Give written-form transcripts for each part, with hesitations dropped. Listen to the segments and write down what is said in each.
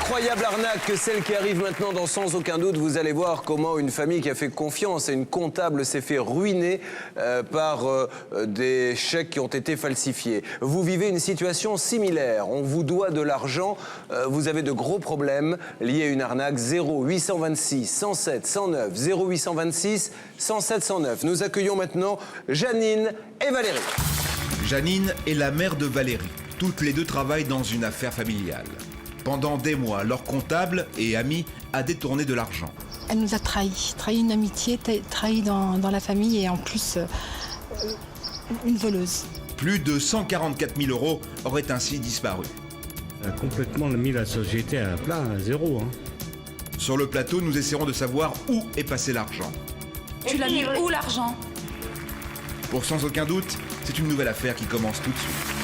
Incroyable arnaque que celle qui arrive maintenant dans Sans aucun doute. Vous allez voir comment une famille qui a fait confiance à une comptable s'est fait ruiner par des chèques qui ont été falsifiés. Vous vivez une situation similaire. On vous doit de l'argent. Vous avez de gros problèmes liés à une arnaque. 0826 107 109 0826 107 109. Nous accueillons maintenant Janine et Valérie. Janine est la mère de Valérie. Toutes les deux travaillent dans une affaire familiale. Pendant des mois, leur comptable et ami a détourné de l'argent. Elle nous a trahi une amitié, trahi dans la famille et en plus une voleuse. Plus de 144 000 € auraient ainsi disparu. Elle a complètement mis la société à plat, à zéro. Sur le plateau, nous essaierons de savoir où est passé l'argent. Tu l'as mis où l'argent? Pour Sans aucun doute, c'est une nouvelle affaire qui commence tout de suite.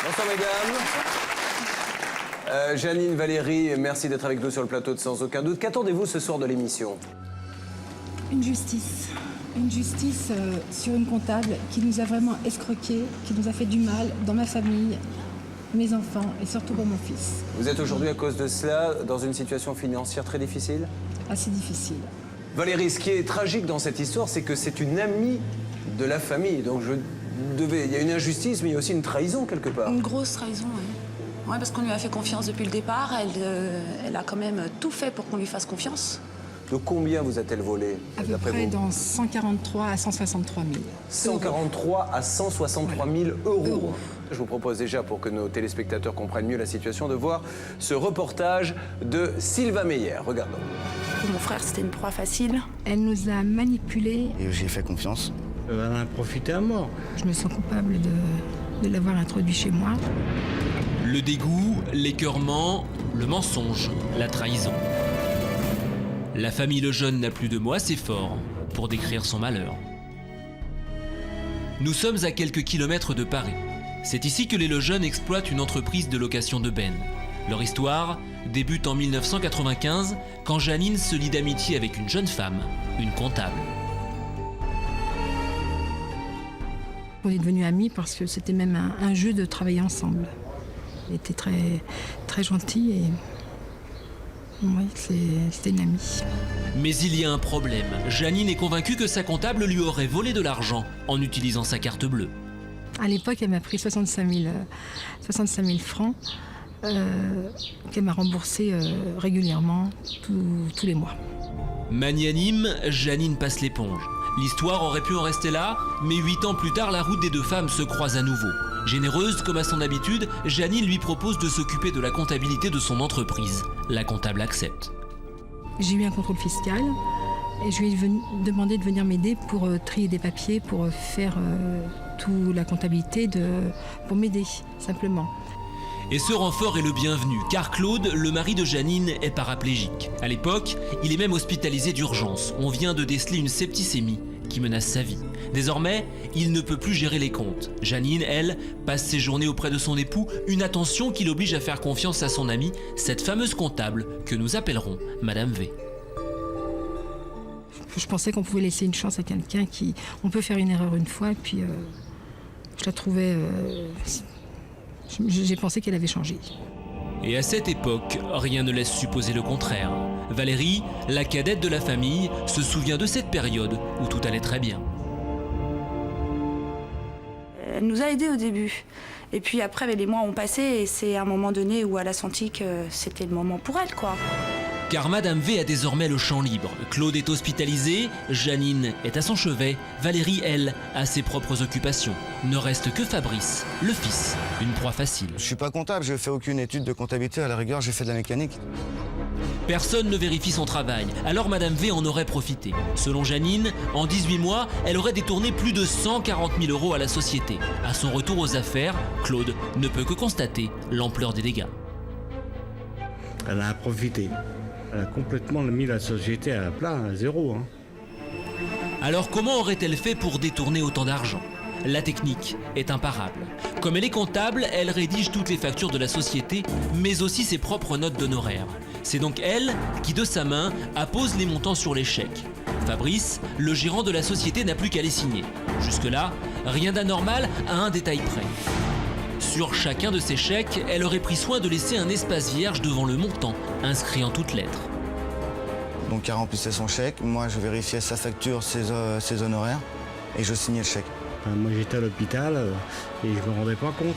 Bonsoir mesdames. Janine, Valérie, merci d'être avec nous sur le plateau de Sans aucun doute. Qu'attendez-vous ce soir de l'émission? Une justice. Une justice sur une comptable qui nous a vraiment escroqués, qui nous a fait du mal dans ma famille, mes enfants et surtout pour mon fils. Vous êtes aujourd'hui à cause de cela dans une situation financière très difficile? Assez difficile. Valérie, ce qui est tragique dans cette histoire, c'est que c'est une amie de la famille. Donc il y a une injustice, mais il y a aussi une trahison quelque part. Une grosse trahison, oui. Ouais, parce qu'on lui a fait confiance depuis le départ. Elle a quand même tout fait pour qu'on lui fasse confiance. De combien vous a-t-elle volé, À peu d'après près vous? dans 143 à 163 000. 143 à 163 000 Euros. euros. Je vous propose déjà, pour que nos téléspectateurs comprennent mieux la situation, de voir ce reportage de Sylvain Meyer. Regardons. Pour mon frère, c'était une proie facile. Elle nous a manipulés. Et j'ai fait confiance. Elle en a profité à mort. Je me sens coupable de l'avoir introduit chez moi. Le dégoût, l'écœurement, le mensonge, la trahison. La famille Lejeune n'a plus de mots assez forts pour décrire son malheur. Nous sommes à quelques kilomètres de Paris. C'est ici que les Lejeune exploitent une entreprise de location de bennes. Leur histoire débute en 1995 quand Janine se lie d'amitié avec une jeune femme, une comptable. On est devenus amis parce que c'était même un jeu de travailler ensemble. Elle était très, très gentille et oui, c'était une amie. Mais il y a un problème. Janine est convaincue que sa comptable lui aurait volé de l'argent en utilisant sa carte bleue. À l'époque, elle m'a pris 65 000 francs qu'elle m'a remboursé régulièrement tous les mois. Magnanime, Janine passe l'éponge. L'histoire aurait pu en rester là, mais 8 ans plus tard, la route des deux femmes se croise à nouveau. Généreuse comme à son habitude, Janine lui propose de s'occuper de la comptabilité de son entreprise. La comptable accepte. J'ai eu un contrôle fiscal et je lui ai demandé de venir m'aider pour trier des papiers, pour faire toute la comptabilité, pour m'aider simplement. Et ce renfort est le bienvenu, car Claude, le mari de Janine, est paraplégique. À l'époque, il est même hospitalisé d'urgence. On vient de déceler une septicémie qui menace sa vie. Désormais, il ne peut plus gérer les comptes. Janine, elle, passe ses journées auprès de son époux, une attention qui l'oblige à faire confiance à son amie, cette fameuse comptable que nous appellerons Madame V. Je pensais qu'on pouvait laisser une chance à quelqu'un qui... On peut faire une erreur une fois et puis je la trouvais... J'ai pensé qu'elle avait changé. Et à cette époque, rien ne laisse supposer le contraire. Valérie, la cadette de la famille, se souvient de cette période où tout allait très bien. Elle nous a aidés au début. Et puis après, les mois ont passé et c'est à un moment donné où elle a senti que c'était le moment pour elle, quoi. Car Madame V a désormais le champ libre. Claude est hospitalisé, Janine est à son chevet, Valérie, elle, a ses propres occupations. Ne reste que Fabrice, le fils, une proie facile. Je suis pas comptable, je fais aucune étude de comptabilité. À la rigueur, j'ai fait de la mécanique. Personne ne vérifie son travail, alors Madame V en aurait profité. Selon Janine, en 18 mois, elle aurait détourné plus de 140 000 € à la société. À son retour aux affaires, Claude ne peut que constater l'ampleur des dégâts. Elle en a profité. Elle a complètement mis la société à plat, à zéro. Alors comment aurait-elle fait pour détourner autant d'argent? La technique est imparable. Comme elle est comptable, elle rédige toutes les factures de la société, mais aussi ses propres notes d'honoraires. C'est donc elle qui, de sa main, appose les montants sur les chèques. Fabrice, le gérant de la société, n'a plus qu'à les signer. Jusque-là, rien d'anormal à un détail près. Sur chacun de ces chèques, elle aurait pris soin de laisser un espace vierge devant le montant, inscrit en toutes lettres. Donc elle remplissait son chèque, moi je vérifiais sa facture, ses honoraires, et je signais le chèque. Moi j'étais à l'hôpital et je me rendais pas compte.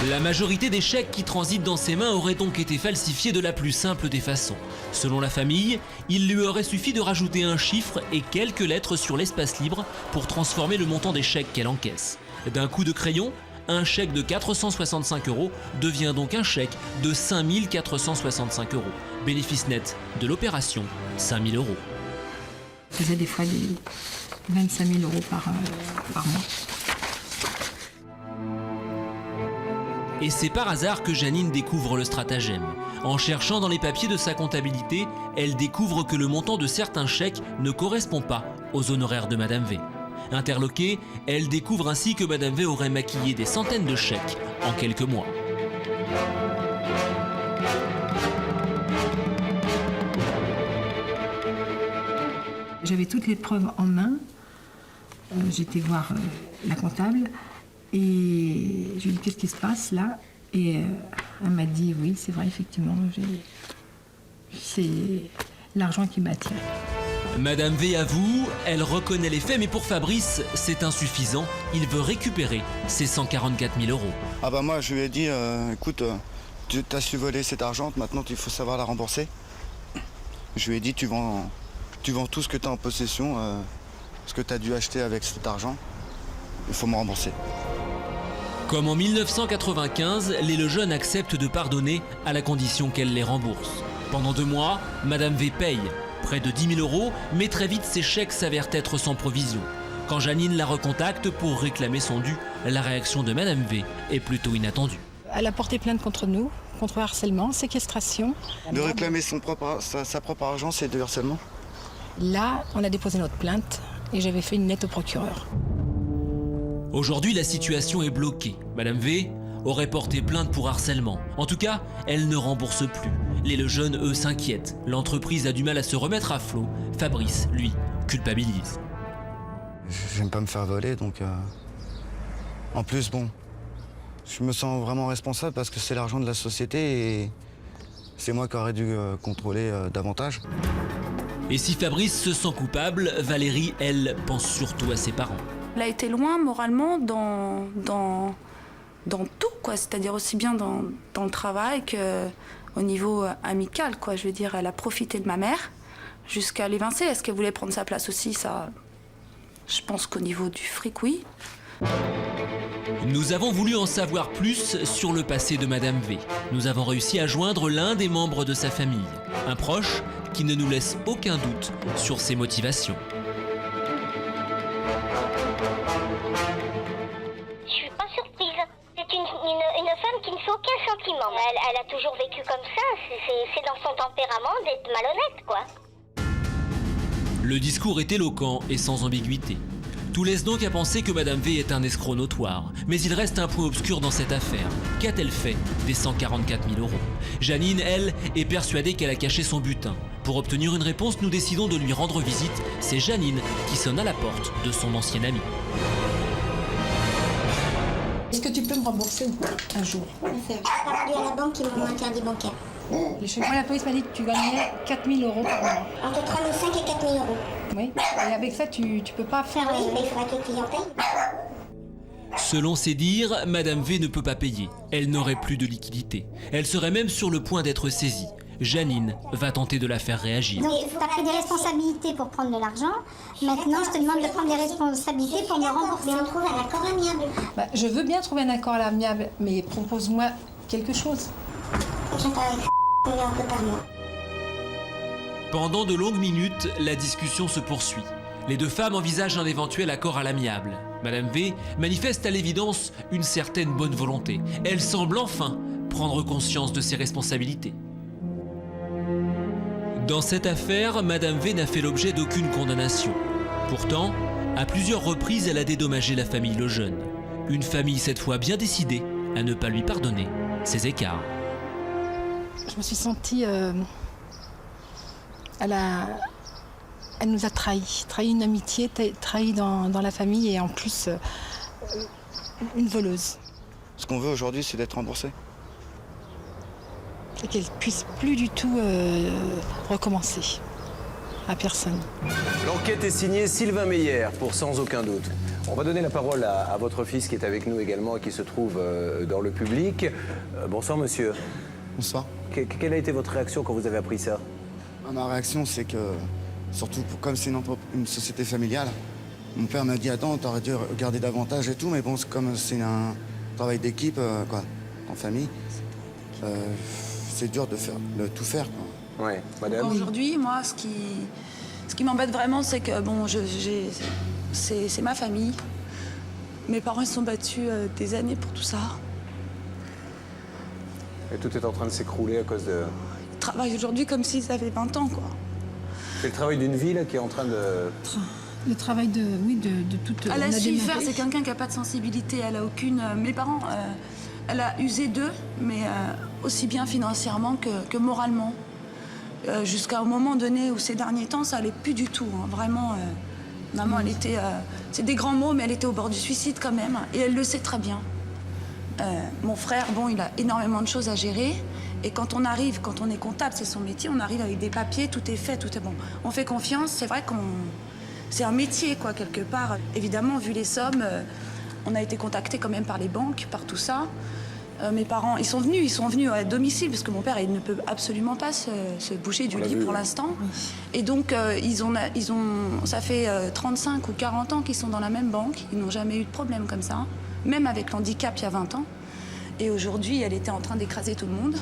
La majorité des chèques qui transitent dans ses mains auraient donc été falsifiés de la plus simple des façons. Selon la famille, il lui aurait suffi de rajouter un chiffre et quelques lettres sur l'espace libre pour transformer le montant des chèques qu'elle encaisse. D'un coup de crayon, un chèque de 465 € devient donc un chèque de 5 465 €. Bénéfice net de l'opération, 5 000 €. Je faisais des fois des 25 000 € par mois. Et c'est par hasard que Janine découvre le stratagème. En cherchant dans les papiers de sa comptabilité, elle découvre que le montant de certains chèques ne correspond pas aux honoraires de Madame V. Interloquée, elle découvre ainsi que Madame V aurait maquillé des centaines de chèques en quelques mois. J'avais toutes les preuves en main. J'étais voir la comptable et je lui ai dit qu'est-ce qui se passe là, et elle m'a dit oui, c'est vrai, effectivement, c'est l'argent qui m'attire. Madame V avoue, elle reconnaît les faits, mais pour Fabrice, c'est insuffisant. Il veut récupérer ses 144 000 €. Ah bah moi je lui ai dit, écoute, tu as su voler cet argent, maintenant il faut savoir la rembourser. Je lui ai dit, tu vends tout ce que tu as en possession, ce que tu as dû acheter avec cet argent, il faut me rembourser. Comme en 1995, les Lejeune acceptent de pardonner à la condition qu'elle les rembourse. Pendant 2 mois, Madame V paye près de 10 000 €, mais très vite ces chèques s'avèrent être sans provision. Quand Janine la recontacte pour réclamer son dû, la réaction de Madame V est plutôt inattendue. Elle a porté plainte contre nous, contre harcèlement, séquestration. De réclamer sa propre argent, c'est de harcèlement? Là, on a déposé notre plainte et j'avais fait une lettre au procureur. Aujourd'hui, la situation est bloquée. Madame V aurait porté plainte pour harcèlement. En tout cas, elle ne rembourse plus. Les Lejeune, eux, s'inquiètent. L'entreprise a du mal à se remettre à flot. Fabrice, lui, culpabilise. J'aime pas me faire voler, donc... En plus, bon, je me sens vraiment responsable parce que c'est l'argent de la société et c'est moi qui aurais dû contrôler davantage. Et si Fabrice se sent coupable, Valérie, elle, pense surtout à ses parents. Elle a été loin moralement dans tout, quoi. C'est-à-dire aussi bien dans le travail qu'au niveau amical, quoi. Je veux dire, elle a profité de ma mère jusqu'à l'évincer. Est-ce qu'elle voulait prendre sa place aussi? Ça, je pense qu'au niveau du fric, oui. Nous avons voulu en savoir plus sur le passé de Madame V. Nous avons réussi à joindre l'un des membres de sa famille, un proche qui ne nous laisse aucun doute sur ses motivations. Je suis pas surprise. C'est une femme qui ne fait aucun sentiment. Elle a toujours vécu comme ça. C'est dans son tempérament d'être malhonnête, quoi. Le discours est éloquent et sans ambiguïté. Tout laisse donc à penser que Madame V est un escroc notoire. Mais il reste un point obscur dans cette affaire. Qu'a-t-elle fait des 144 000 €? Janine, elle, est persuadée qu'elle a caché son butin. Pour obtenir une réponse, nous décidons de lui rendre visite. C'est Janine qui sonne à la porte de son ancien ami. Est-ce que tu peux me rembourser un jour? J'ai parlé à la banque qui m'ont interdit bancaire. Moi, la police m'a dit que tu gagnais 4 000 € par mois. Entre 3 500 et 4 000 €. Oui, et avec ça, tu peux pas faire... Oui, mais il faudra que le client paye. Selon ses dires, Madame V ne peut pas payer. Elle n'aurait plus de liquidité. Elle serait même sur le point d'être saisie. Janine va tenter de la faire réagir. Donc, tu as pris des responsabilités pour prendre de l'argent. Maintenant, je te demande de prendre des responsabilités pour me rembourser. Mais on trouve un accord amiable. Bah, je veux bien trouver un accord amiable, mais propose-moi quelque chose. Je t'arrête un peu par mois. Pendant de longues minutes, la discussion se poursuit. Les deux femmes envisagent un éventuel accord à l'amiable. Madame V manifeste à l'évidence une certaine bonne volonté. Elle semble enfin prendre conscience de ses responsabilités. Dans cette affaire, Madame V n'a fait l'objet d'aucune condamnation. Pourtant, à plusieurs reprises, elle a dédommagé la famille Lejeune. Une famille cette fois bien décidée à ne pas lui pardonner ses écarts. Je me suis sentie... Elle nous a trahi une amitié, trahi dans la famille et en plus une voleuse. Ce qu'on veut aujourd'hui, c'est d'être remboursé. Et qu'elle puisse plus du tout recommencer. À personne. L'enquête est signée Sylvain Meyer, pour Sans aucun doute. On va donner la parole à votre fils qui est avec nous également et qui se trouve dans le public. Bonsoir monsieur. Bonsoir. Quelle a été votre réaction quand vous avez appris ça? Ma réaction, c'est que, surtout comme c'est une société familiale, mon père m'a dit attends, t'aurais dû regarder davantage et tout, mais bon, comme c'est un travail d'équipe, en famille, c'est dur de tout faire, quoi. Ouais, madame. Aujourd'hui, moi, ce qui m'embête vraiment, c'est que bon, c'est ma famille. Mes parents ils se sont battus des années pour tout ça. Et tout est en train de s'écrouler à cause de... Ils travaillent aujourd'hui comme s'ils avaient 20 ans, quoi. C'est le travail d'une vie là, qui est en train de... Le travail de toute... Elle a su y faire, c'est quelqu'un qui n'a pas de sensibilité. Elle a aucune... mes parents, elle a usé d'eux, mais aussi bien financièrement que moralement. Jusqu'à un moment donné où ces derniers temps, ça allait plus du tout. Hein. Vraiment, maman, elle était... c'est des grands mots, mais elle était au bord du suicide quand même. Et elle le sait très bien. Mon frère, bon, il a énormément de choses à gérer. Et quand on arrive, quand on est comptable, c'est son métier, on arrive avec des papiers, tout est fait, tout est bon. On fait confiance, c'est vrai c'est un métier, quoi, quelque part. Évidemment, vu les sommes, on a été contactés quand même par les banques, par tout ça. Mes parents, ils sont venus à domicile, parce que mon père, il ne peut absolument pas se bouger du lit pour l'instant. Oui. Et donc, ça fait 35 ou 40 ans qu'ils sont dans la même banque. Ils n'ont jamais eu de problème comme ça, même avec l'handicap il y a 20 ans. Et aujourd'hui, elle était en train d'écraser tout le monde.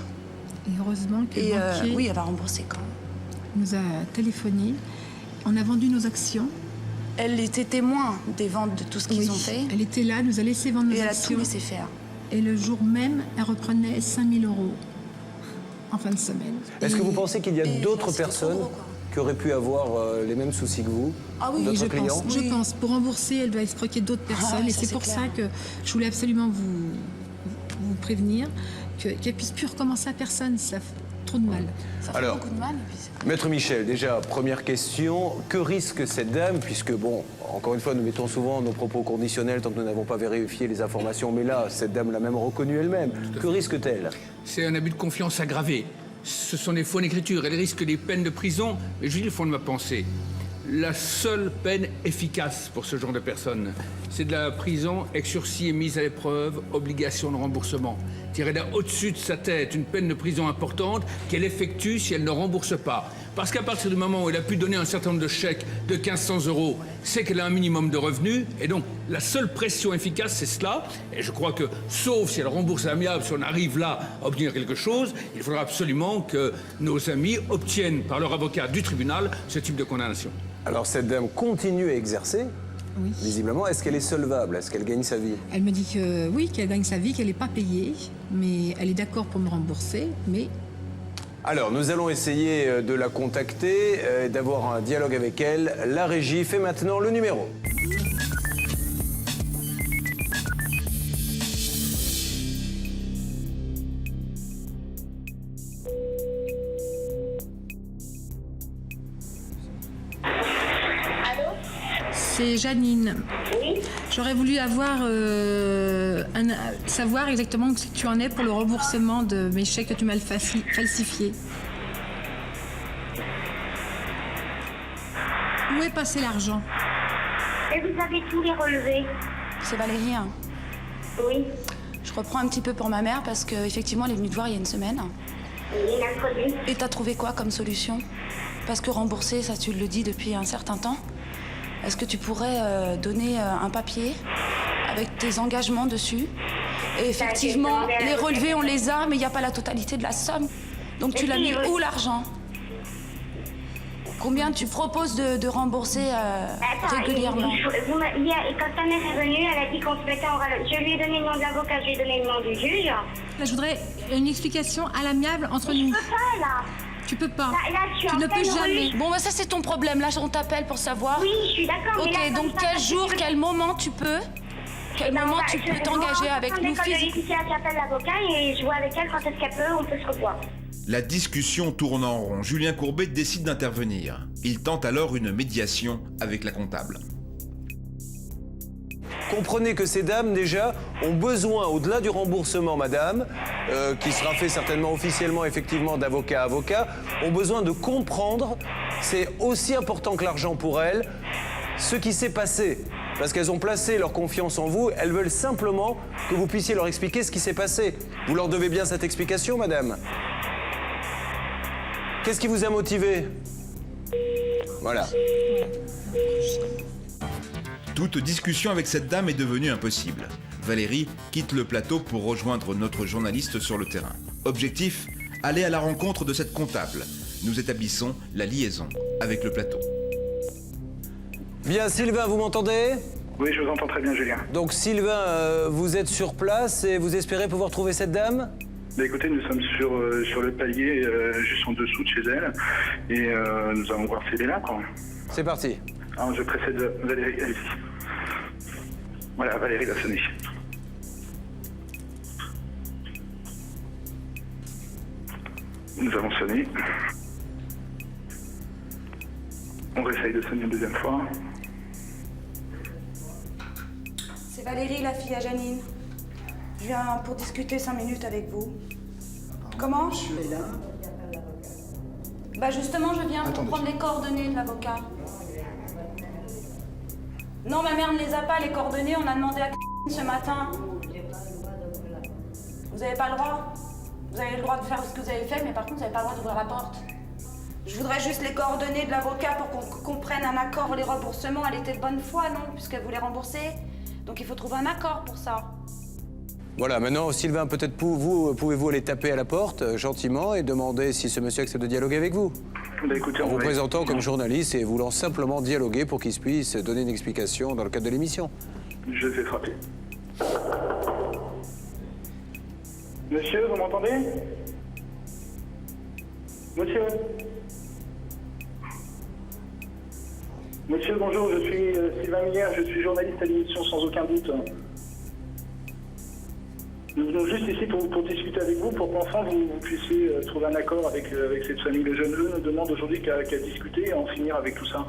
Et heureusement que le banquier oui, elle va rembourser quand même. Nous a téléphoné. On a vendu nos actions. Elle était témoin des ventes de tout ce qu'ils ont fait. Elle était là, nous a laissé vendre nos actions. Et elle a tout laissé faire. Et le jour même, elle reprenait 5 000 € en fin de semaine. Est-ce que vous pensez qu'il y a d'autres personnes qui auraient pu avoir les mêmes soucis que vous? Ah oui, d'autres clients? Je pense. Pour rembourser, elle doit escroquer d'autres personnes. Et c'est pour ça que je voulais absolument vous prévenir qu'elle puisse plus recommencer à personne. Ça fait trop de mal. Ça fait beaucoup de mal. Maître Michel, déjà, première question. Que risque cette dame? Puisque, bon, encore une fois, nous mettons souvent nos propos conditionnels tant que nous n'avons pas vérifié les informations. Mais là, cette dame l'a même reconnue elle-même. Que risque-t-elle? C'est un abus de confiance aggravé. Ce sont des fausses écritures. Elle risque des peines de prison. Mais je dis le fond de ma pensée. La seule peine efficace pour ce genre de personnes, c'est de la prison avec sursis et mise à l'épreuve, obligation de remboursement. Tirer là au-dessus de sa tête une peine de prison importante qu'elle effectue si elle ne rembourse pas. Parce qu'à partir du moment où elle a pu donner un certain nombre de chèques de 1 500 €, c'est qu'elle a un minimum de revenus. Et donc, la seule pression efficace, c'est cela. Et je crois que, sauf si elle rembourse à l'amiable, si on arrive là à obtenir quelque chose, il faudra absolument que nos amis obtiennent par leur avocat du tribunal ce type de condamnation. Alors, cette dame continue à exercer, oui. Visiblement. Est-ce qu'elle est solvable? Est-ce qu'elle gagne sa vie? Elle me dit que oui, qu'elle gagne sa vie, qu'elle n'est pas payée, mais elle est d'accord pour me rembourser, mais... Alors, nous allons essayer de la contacter, d'avoir un dialogue avec elle. La régie fait maintenant le numéro. C'est Janine. Oui. J'aurais voulu avoir savoir exactement où tu en es pour le remboursement de mes chèques que tu m'as falsifiés. Où est passé l'argent? Et vous avez tous les relevés? C'est Valérie. Hein. Oui. Je reprends un petit peu pour ma mère parce qu'effectivement, elle est venue te voir il y a une semaine. Oui, mercredi. Et t'as trouvé quoi comme solution? Parce que rembourser, ça tu le dis depuis un certain temps. Est-ce que tu pourrais donner un papier avec tes engagements dessus? Et effectivement, les relevés, on les a, mais il n'y a pas la totalité de la somme. Donc tu l'as mis où l'argent? Combien tu proposes de rembourser régulièrement? Quand ta mère est venue, elle a dit qu'on se mettait en relation. Je lui ai donné le nom de l'avocat, je lui ai donné le nom du juge. Là, je voudrais une explication à l'amiable entre nous. Je peux pas, là. Tu peux pas. Là, je suis tu en ne peux jamais. Bon, bah ça, c'est ton problème. Là, on t'appelle pour savoir. Oui, je suis d'accord. Ok, mais là, donc quel jour, quel moment tu peux t'engager avec nous physiquement? J'appelle l'avocat et je vois avec elle quand est-ce qu'elle peut, on peut se revoir. La discussion tourne en rond. Julien Courbet décide d'intervenir. Il tente alors une médiation avec la comptable. comprenez que ces dames, déjà, ont besoin, au-delà du remboursement, madame, qui sera fait certainement officiellement, effectivement, d'avocat à avocat, ont besoin de comprendre, c'est aussi important que l'argent pour elles, ce qui s'est passé. Parce qu'elles ont placé leur confiance en vous, elles veulent simplement que vous puissiez leur expliquer ce qui s'est passé. Vous leur devez bien cette explication, madame? Qu'est-ce qui vous a motivé? Voilà. Toute discussion avec cette dame est devenue impossible. Valérie quitte le plateau pour rejoindre notre journaliste sur le terrain. Objectif, aller à la rencontre de cette comptable. Nous établissons la liaison avec le plateau. Bien, Sylvain, vous m'entendez? Oui, je vous entends très bien, Julien. Donc, Sylvain, vous êtes sur place et vous espérez pouvoir trouver cette dame? Bah, écoutez, nous sommes sur le palier, juste en dessous de chez elle, et nous allons voir si elle est là, quoi. C'est parti. Alors, je précède Valérie, allez-y. Voilà, Valérie va sonner. Nous avons sonné. On réessaye de sonner une deuxième fois. C'est Valérie, la fille à Janine. Je viens pour discuter 5 minutes avec vous. Comment? Je suis là. Bah justement, je viens pour Attendez. prendre les coordonnées de l'avocat. Non, ma mère ne les a pas, les coordonnées. On a demandé à ce matin. Vous n'avez pas le droit. Vous avez le droit de faire ce que vous avez fait, mais par contre, vous n'avez pas le droit d'ouvrir la porte. Je voudrais juste les coordonnées de l'avocat pour qu'on prenne un accord. Les remboursements, elle était de bonne foi, non? Puisqu'elle voulait rembourser. Donc il faut trouver un accord pour ça. Voilà, maintenant, Sylvain, peut-être pouvez-vous aller taper à la porte, gentiment, et demander si ce monsieur accepte de dialoguer avec vous? Bah, écoutez, En on vous va- présentant comme journaliste et voulant simplement dialoguer pour qu'il puisse donner une explication dans le cadre de l'émission. Je vais frapper. Monsieur, vous m'entendez? Monsieur? Monsieur, bonjour, je suis Sylvain Millière, je suis journaliste à l'émission Sans Aucun Doute. Nous venons juste ici pour discuter avec vous, pour qu'enfin vous puissiez trouver un accord avec cette famille. Le jeune eux ne demande aujourd'hui qu'à discuter et en finir avec tout ça.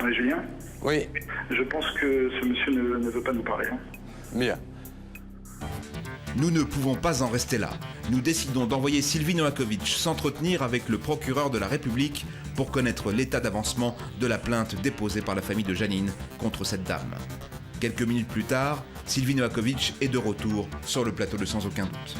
Ouais, Julien? Oui, Je pense que ce monsieur ne veut pas nous parler. Hein. bien. Nous ne pouvons pas en rester là. Nous décidons d'envoyer Sylvie Novakovic s'entretenir avec le procureur de la République pour connaître l'état d'avancement de la plainte déposée par la famille de Janine contre cette dame. Quelques minutes plus tard, Sylvie Novakovic est de retour sur le plateau de Sans Aucun Doute.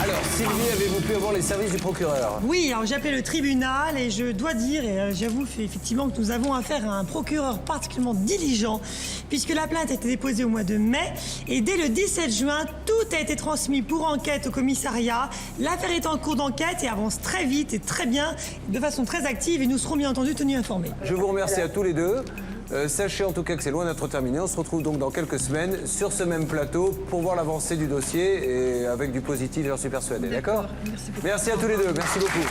Alors, Sylvie, avez-vous pu avoir les services du procureur? Oui, alors j'ai appelé le tribunal et je dois dire, et j'avoue effectivement que nous avons affaire à un procureur particulièrement diligent, puisque la plainte a été déposée au mois de mai, et dès le 17 juin, tout a été transmis pour enquête au commissariat. L'affaire est en cours d'enquête et avance très vite et très bien, de façon très active, et nous serons bien entendu tenus informés. Je vous remercie à tous les deux. Sachez en tout cas que c'est loin d'être terminé. On se retrouve donc dans quelques semaines sur ce même plateau pour voir l'avancée du dossier et avec du positif, j'en suis persuadé. D'accord? Merci à tous les deux. Merci beaucoup.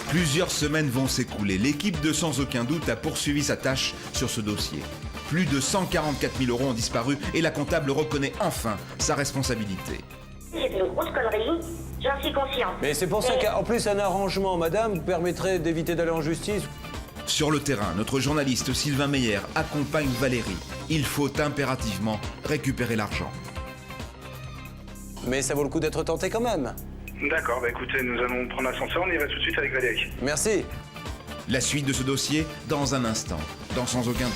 Plusieurs semaines vont s'écouler. L'équipe de Sans Aucun Doute a poursuivi sa tâche sur ce dossier. Plus de 144 000 € ont disparu et la comptable reconnaît enfin sa responsabilité. C'est une grosse connerie, j'en suis consciente. Mais c'est pour ça qu'en plus un arrangement, madame, permettrait d'éviter d'aller en justice. Sur le terrain, notre journaliste Sylvain Meyer accompagne Valérie. Il faut impérativement récupérer l'argent. Mais ça vaut le coup d'être tenté quand même. D'accord, bah écoutez, nous allons prendre l'ascenseur, on ira tout de suite avec Valérie. Merci. La suite de ce dossier dans un instant, dans Sans Aucun Doute.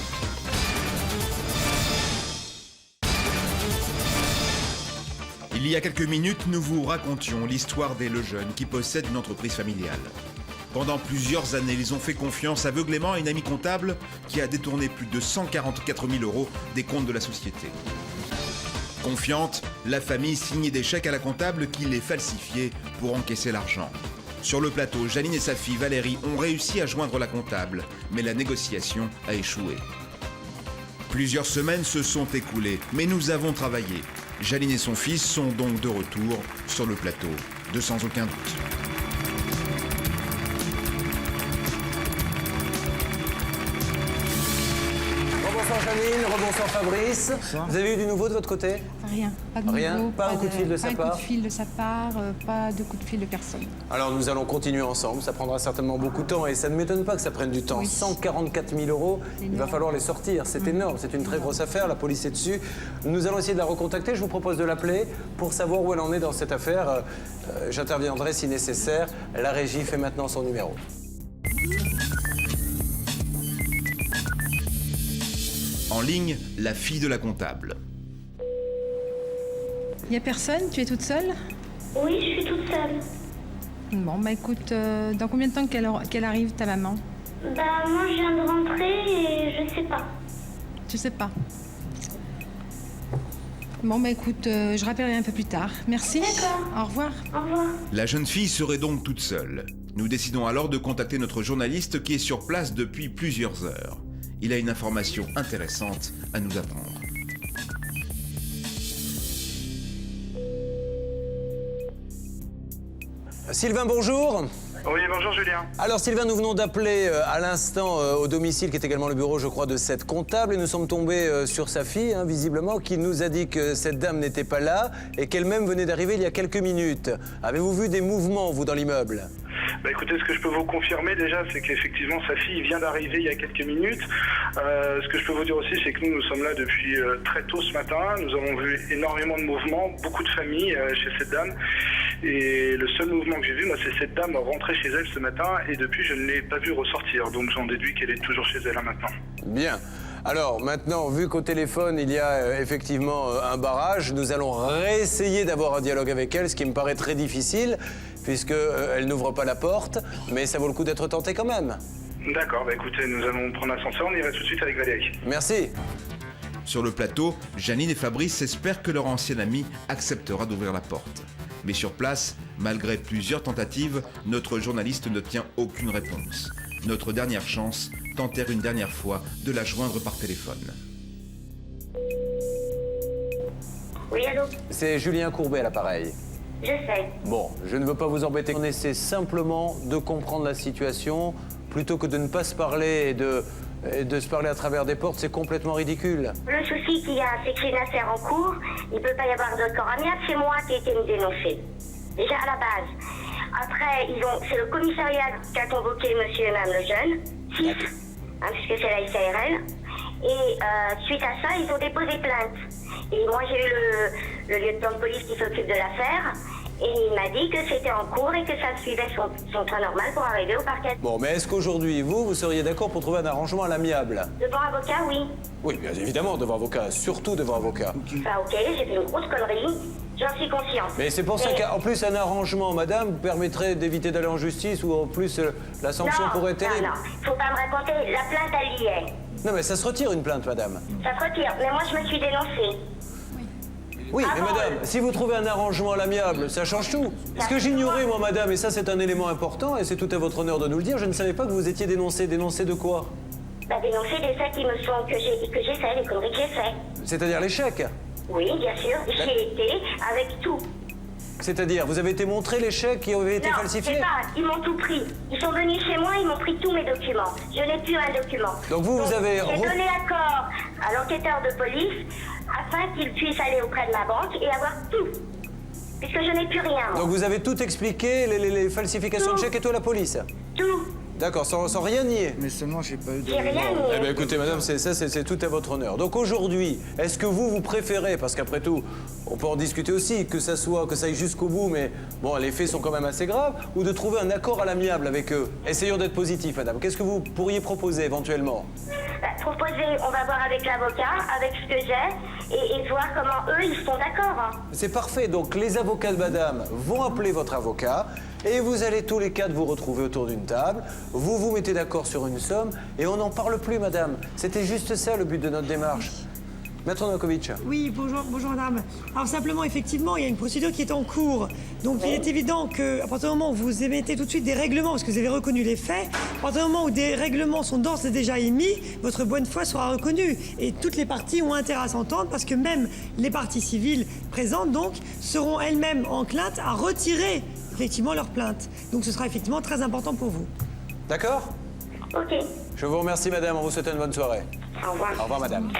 Il y a quelques minutes, nous vous racontions l'histoire des Lejeune qui possèdent une entreprise familiale. Pendant plusieurs années, ils ont fait confiance aveuglément à une amie comptable qui a détourné plus de 144 000 € des comptes de la société. Confiante, la famille signait des chèques à la comptable qui les falsifiait pour encaisser l'argent. Sur le plateau, Janine et sa fille Valérie ont réussi à joindre la comptable, mais la négociation a échoué. Plusieurs semaines se sont écoulées, mais nous avons travaillé. Janine et son fils sont donc de retour sur le plateau de Sans Aucun Doute. Bonsoir Rebonsoir Janine, rebonsoir Fabrice. Vous avez eu du nouveau de votre côté? Rien, pas de Rien, nouveau, pas un coup de fil de sa pas part? un coup de fil de sa part, pas de coup de fil de personne. Alors nous allons continuer ensemble, ça prendra certainement beaucoup de temps et ça ne m'étonne pas que ça prenne du temps. Oui. 144 000 €, il va falloir les sortir, c'est énorme, c'est une très grosse affaire, la police est dessus. Nous allons essayer de la recontacter, je vous propose de l'appeler pour savoir où elle en est dans cette affaire. J'interviendrai si nécessaire, la régie fait maintenant son numéro. En ligne, la fille de la comptable. Il n'y a personne? Tu es toute seule? Oui, je suis toute seule. Bon, bah écoute, dans combien de temps qu'elle arrive, ta maman? Bah, moi, je viens de rentrer et je sais pas. Tu sais pas. Bon, bah écoute, je rappellerai un peu plus tard. Merci. D'accord. Au revoir. Au revoir. La jeune fille serait donc toute seule. Nous décidons alors de contacter notre journaliste qui est sur place depuis plusieurs heures. Il a une information intéressante à nous apprendre. Sylvain, bonjour. Oui, bonjour Julien. Alors Sylvain, nous venons d'appeler à l'instant au domicile, qui est également le bureau, je crois, de cette comptable, et nous sommes tombés sur sa fille, visiblement, qui nous a dit que cette dame n'était pas là et qu'elle-même venait d'arriver il y a quelques minutes. Avez-vous vu des mouvements, vous, dans l'immeuble? Bah écoutez, ce que je peux vous confirmer déjà, c'est qu'effectivement sa fille vient d'arriver il y a quelques minutes. Ce que je peux vous dire aussi, c'est que nous sommes là depuis très tôt ce matin. Nous avons vu énormément de mouvements, beaucoup de familles chez cette dame. Et le seul mouvement que j'ai vu, moi, c'est cette dame rentrer chez elle ce matin et depuis je ne l'ai pas vue ressortir. Donc j'en déduis qu'elle est toujours chez elle là maintenant. Bien. Alors maintenant, vu qu'au téléphone il y a effectivement un barrage, nous allons réessayer d'avoir un dialogue avec elle, ce qui me paraît très difficile, puisqu'elle n'ouvre pas la porte, mais ça vaut le coup d'être tenté quand même. D'accord, bah écoutez, nous allons prendre l'ascenseur, on ira tout de suite avec Valérie. Merci. Sur le plateau, Janine et Fabrice espèrent que leur ancien ami acceptera d'ouvrir la porte. Mais sur place, malgré plusieurs tentatives, notre journaliste n'obtient aucune réponse. Notre dernière chance, tenter une dernière fois de la joindre par téléphone. Oui, allô? C'est Julien Courbet à l'appareil. Je sais. Bon, je ne veux pas vous embêter. On essaie simplement de comprendre la situation, plutôt que de ne pas se parler et de se parler à travers des portes, c'est complètement ridicule. Le souci qu'il y a, c'est que j'ai une affaire en cours. Il ne peut pas y avoir de corps amiable. C'est moi qui ai été me dénoncer. Déjà à la base. Après, c'est le commissariat qui a convoqué monsieur et madame Lejeune, 6, puisque c'est la ICRL. Et suite à ça, ils ont déposé plainte. Et moi, j'ai eu le lieutenant de police qui s'occupe de l'affaire. Et il m'a dit que c'était en cours et que ça suivait son train normal pour arriver au parquet. Bon, mais est-ce qu'aujourd'hui, vous seriez d'accord pour trouver un arrangement à l'amiable? Devant avocat, oui. Oui, bien évidemment, devant avocat, surtout devant avocat. Bah ok, j'ai fait une grosse connerie, j'en suis consciente. Mais c'est pour ça qu'en plus, un arrangement, madame, vous permettrait d'éviter d'aller en justice ou en plus, la sanction pourrait être terrible. Non, faut pas me raconter, la plainte, elle y est. Non, mais ça se retire une plainte, madame. Ça se retire, mais moi, je me suis dénoncée. Oui, mais madame, si vous trouvez un arrangement à l'amiable, ça change tout. Ce que j'ignorais, moi, madame, et ça, c'est un élément important, et c'est tout à votre honneur de nous le dire, je ne savais pas que vous étiez dénoncée. Dénoncée de quoi? Bah, dénoncer des faits qui me sont... que j'ai fait, les conneries que j'ai fait. C'est-à-dire l'échec? Oui, bien sûr, j'y ai été, avec tout. C'est-à-dire, vous avez été montré les chèques qui avaient été falsifiés? Non, c'est pas, ils m'ont tout pris. Ils sont venus chez moi, ils m'ont pris tous mes documents. Je n'ai plus un document. Donc vous avez... J'ai donné accord à l'enquêteur de police afin qu'il puisse aller auprès de ma banque et avoir tout. Puisque je n'ai plus rien. Donc vous avez tout expliqué, les falsifications de chèques et tout à la police? Tout. D'accord, sans rien nier. Mais seulement, j'ai pas eu de... J'ai rien nié. Eh bien, écoutez, madame, c'est tout à votre honneur. Donc aujourd'hui, est-ce que vous préférez, parce qu'après tout, on peut en discuter aussi, que ça aille jusqu'au bout, mais bon, les faits sont quand même assez graves, ou de trouver un accord à l'amiable avec eux? Essayons d'être positifs, madame. Qu'est-ce que vous pourriez proposer éventuellement? Proposer, on va voir avec l'avocat, avec ce que j'ai, et voir comment eux, ils sont d'accord. Hein. C'est parfait. Donc les avocats de madame vont appeler votre avocat, et vous allez tous les quatre vous retrouver autour d'une table, vous vous mettez d'accord sur une somme, et on n'en parle plus, madame. C'était juste ça le but de notre démarche. Maître Novakovic. Oui, bonjour madame. Alors simplement, effectivement, il y a une procédure qui est en cours. Donc il est évident qu'à partir du moment où vous émettez tout de suite des règlements, parce que vous avez reconnu les faits, à partir du moment où des règlements sont d'ores et déjà émis, votre bonne foi sera reconnue. Et toutes les parties ont intérêt à s'entendre, parce que même les parties civiles présentes, donc, seront elles-mêmes enclines à retirer effectivement leur plainte. Donc ce sera effectivement très important pour vous. D'accord? Ok. Je vous remercie, madame. On vous souhaite une bonne soirée. Au revoir. Au revoir, madame.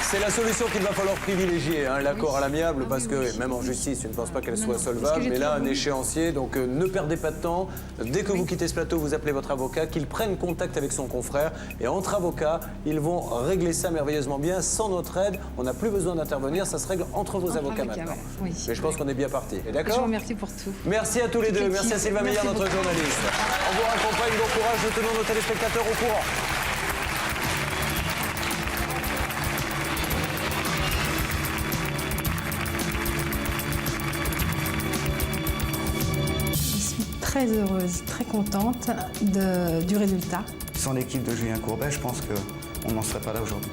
C'est la solution qu'il va falloir privilégier, hein, l'accord à l'amiable, parce que même en justice, je ne pense pas qu'elle soit solvable. Mais là, un échéancier, donc ne perdez pas de temps. Dès que vous quittez ce plateau, vous appelez votre avocat, qu'il prenne contact avec son confrère. Et entre avocats, ils vont régler ça merveilleusement bien, sans notre aide. On n'a plus besoin d'intervenir, ça se règle entre vos avocats maintenant. Ouais. Oui. Mais je pense qu'on est bien parti. Je vous D'accord? remercie pour tout. Merci à tous les deux. Merci à Sylvain Meillard, notre journaliste. On vous raccompagne, bon courage, nous tenons nos téléspectateurs au courant. Très heureuse, très contente du résultat. Sans l'équipe de Julien Courbet, je pense qu'on n'en serait pas là aujourd'hui.